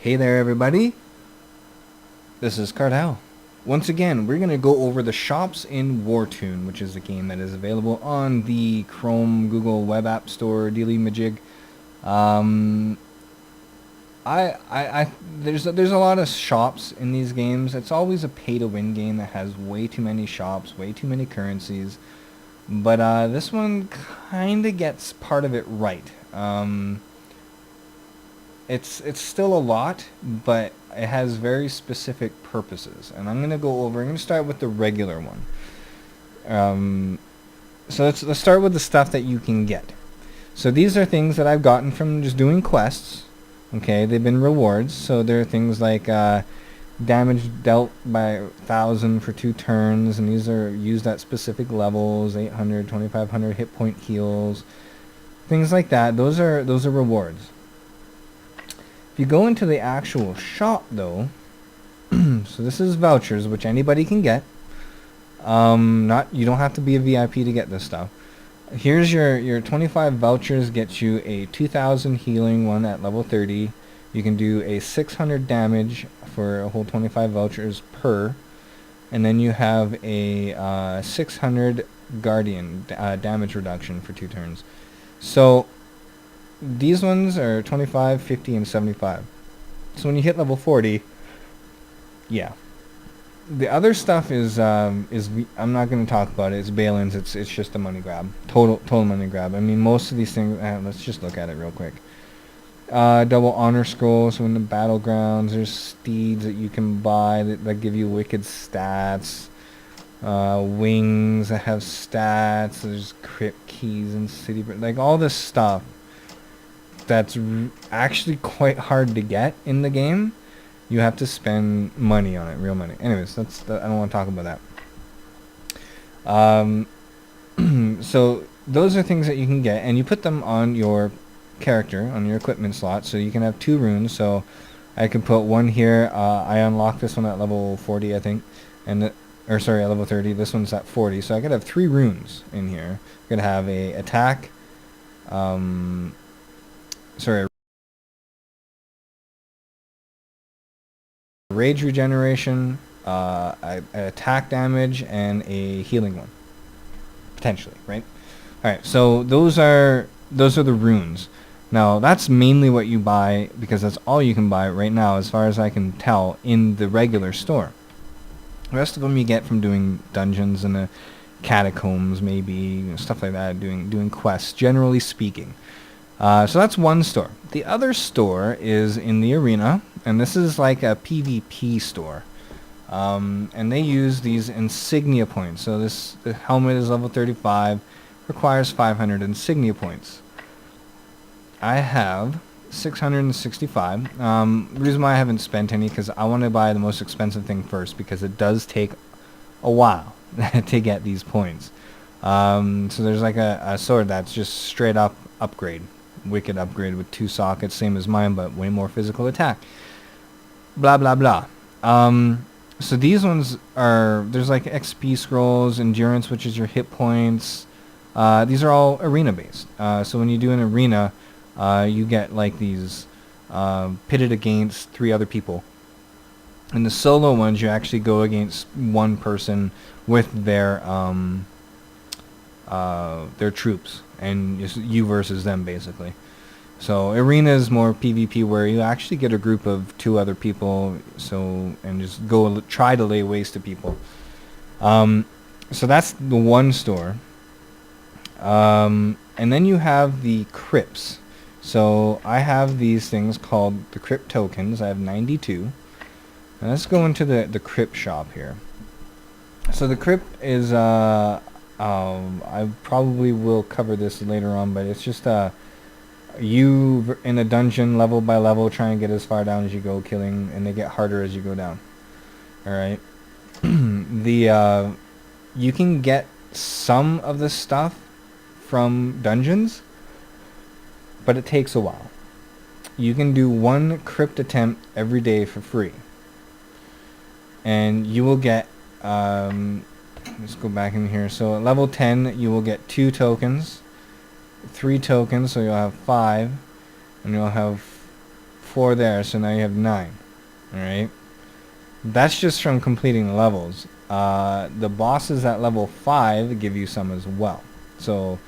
Hey there, everybody. This is Cardell. Once again, we're going to go over the shops in Wartune, which is a game that is available on the Chrome, Google Web App Store, Dealy Majig. There's a lot of shops in these games. It's always a pay-to-win game that has way too many shops, way too many currencies. But this one kind of gets part of it right. It's still a lot, but it has very specific purposes. And I'm going to start with the regular one. So let's start with the stuff that you can get. So these are things that I've gotten from just doing quests. Okay, they've been rewards. So there are things like damage dealt by 1,000 for 2 turns, and these are used at specific levels, 800, 2,500 hit point heals, things like that. Those are rewards. If you go into the actual shop, though, so this is vouchers, which anybody can get. You don't have to be a VIP to get this stuff. Here's your 25 vouchers, gets you a 2,000 healing one at level 30. You can do a 600 damage for a whole 25 vouchers per, and then you have a 600 guardian damage reduction for 2 turns. So these ones are 25, 50, and 75. So when you hit level 40, yeah. The other stuff is I'm not going to talk about it. It's bail-ins. It's just a money grab. Total money grab. I mean, most of these things. Let's just look at it real quick. Double honor scroll. So in the battlegrounds, there's steeds that you can buy that give you wicked stats. Wings that have stats. There's crypt keys and city, like all this stuff that's actually quite hard to get in the game. You have to spend money on it, real money. Anyways, I don't want to talk about that. So those are things that you can get, and you put them on your character, on your equipment slot, so you can have 2 runes. So I can put one here. I unlocked this one at level 40, I think, at level 30. This one's at 40, so I could have 3 runes in here. I could have a attack. Rage regeneration, attack damage, and a healing one, potentially, right? All right, so those are the runes. Now that's mainly what you buy, because that's all you can buy right now, as far as I can tell, in the regular store. The rest of them you get from doing dungeons and the catacombs, maybe, stuff like that, doing quests, generally speaking. So that's one store. The other store is in the arena, and this is like a PvP store. And they use these insignia points. So the helmet is level 35, requires 500 insignia points. I have 665. The reason why I haven't spent any, because I want to buy the most expensive thing first, because it does take a while to get these points. So there's like a sword that's just straight up upgrade. Wicked upgrade with 2 sockets, same as mine, but way more physical attack. Blah blah blah. So these ones there's like XP scrolls, endurance, which is your hit points. These are all arena based. So when you do an arena, you get like these pitted against 3 other people. In the solo ones, you actually go against one person with their troops, and you versus them, basically. So arena is more PvP, where you actually get a group of 2 other people, and just try to lay waste to people. So that's the one store. And then you have the crypts. So I have these things called the Crypt Tokens. I have 92. And let's go into the Crypt Shop here. So the Crypt is I probably will cover this later on, but it's just you in a dungeon, level by level, try and get as far down as you go, killing, and they get harder as you go down. Alright. You can get some of the stuff from dungeons, but it takes a while. You can do 1 crypt attempt every day for free, and you will get let's go back in here. So at level 10, you will get 2 tokens, 3 tokens, so you'll have 5, and you'll have 4 there, so now you have 9. Alright? That's just from completing the levels. The bosses at level 5 give you some as well. So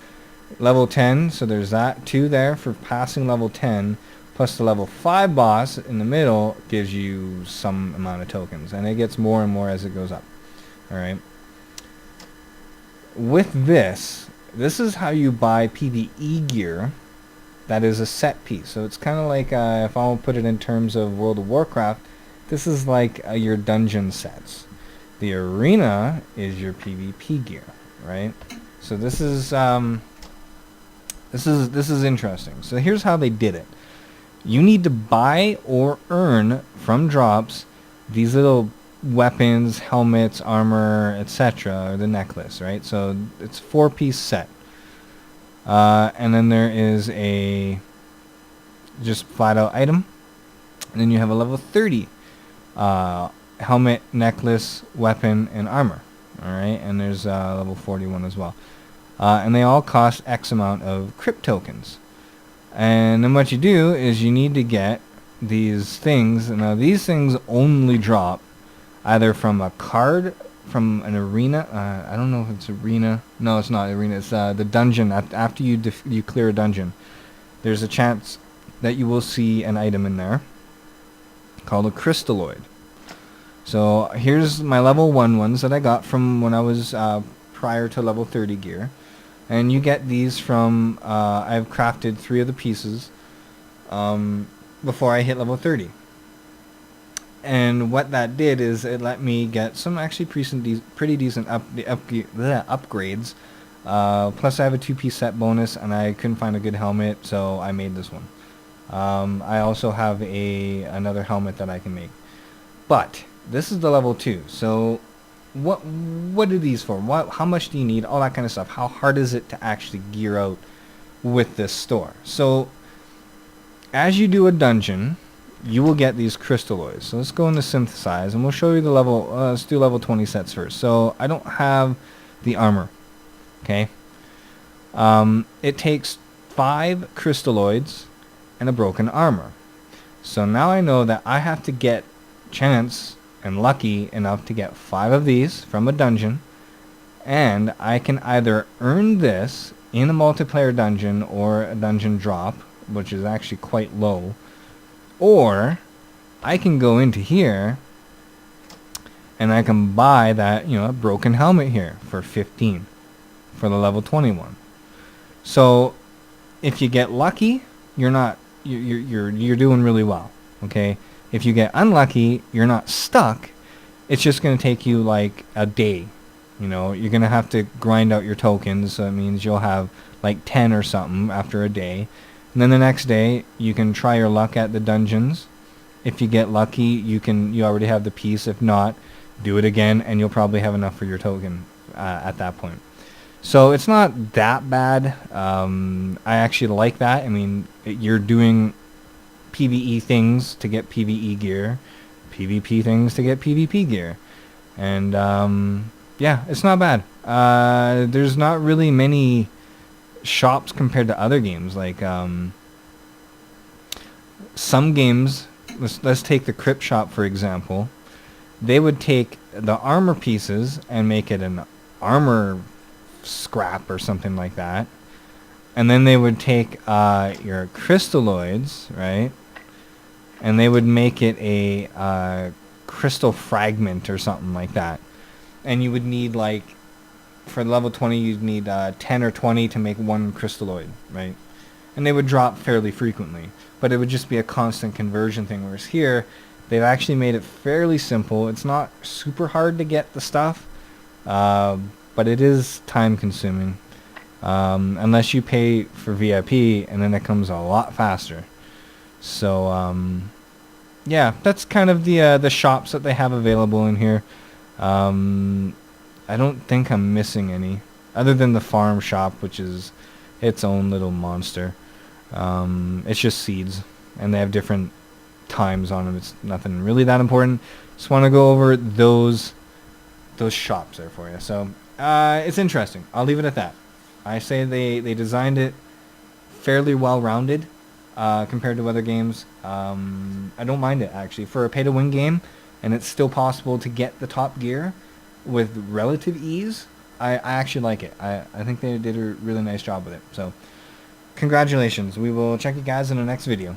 level 10, so there's that 2 there for passing level 10, plus the level 5 boss in the middle gives you some amount of tokens, and it gets more and more as it goes up. Alright? With this is how you buy Pve Gear. That is a set piece. So it's kind of like, if I'll put it in terms of World of Warcraft, this is like your dungeon sets. The arena is your PvP gear, right? So this is interesting. So here's how they did it. You need to buy or earn from drops these little weapons, helmets, armor, etc., or the necklace, right? So it's 4-piece set. And then there is a just flat out item. And then you have a level 30 helmet, necklace, weapon, and armor. Alright, and there's level 41 as well. And they all cost X amount of Crypt Tokens. And then what you do is you need to get these things. Now these things only drop either from a card, from an arena. I don't know if it's arena. No, it's not arena. It's the dungeon. After you clear a dungeon, there's a chance that you will see an item in there called a Crystalloid. So here's my level 1 ones that I got from when I was prior to level 30 gear. And you get these from, I've crafted 3 of the pieces before I hit level 30. And what that did is it let me get some actually pretty decent upgrades. Plus I have a 2-piece set bonus, and I couldn't find a good helmet, so I made this one. I also have another helmet that I can make. But this is the level 2. So what are these for? How much do you need? All that kind of stuff. How hard is it to actually gear out with this store? So as you do a dungeon, you will get these crystalloids. So let's go into synthesize, and we'll show you the level. Let's do level 20 sets first. So I don't have the armor. Okay. It takes 5 crystalloids and a broken armor. So now I know that I have to get chance and lucky enough to get 5 of these from a dungeon, and I can either earn this in a multiplayer dungeon or a dungeon drop, which is actually quite low, or I can go into here and I can buy that, a broken helmet here for 15 for the level 21. So if you get lucky, you're doing really well. Okay? If you get unlucky, you're not stuck. It's just going to take you like a day. You're going to have to grind out your tokens, so it means you'll have like 10 or something after a day. And then the next day, you can try your luck at the dungeons. If you get lucky, you already have the piece. If not, do it again, and you'll probably have enough for your token at that point. So it's not that bad. I actually like that. I mean, you're doing PvE things to get PvE gear, PvP things to get PvP gear. And yeah, it's not bad. There's not really many shops compared to other games. Like some games, let's take the Crypt Shop for example. They would take the armor pieces and make it an armor scrap or something like that, and then they would take your crystalloids, right, and they would make it a crystal fragment or something like that. And you would need, like, for level 20, you'd need 10 or 20 to make 1 crystalloid, right? And they would drop fairly frequently, but it would just be a constant conversion thing. Whereas here, they've actually made it fairly simple. It's not super hard to get the stuff, but it is time consuming. Unless you pay for VIP, and then it comes a lot faster. So, yeah, that's kind of the shops that they have available in here. I don't think I'm missing any, other than the farm shop, which is its own little monster. It's just seeds, and they have different times on them. It's nothing really that important. Just want to go over those shops there for you. So it's interesting. I'll leave it at that. I say they designed it fairly well rounded. compared to other games. I don't mind it, actually. For a pay-to-win game, and it's still possible to get the top gear with relative ease, I actually like it. I think they did a really nice job with it. So, congratulations. We will check you guys in the next video.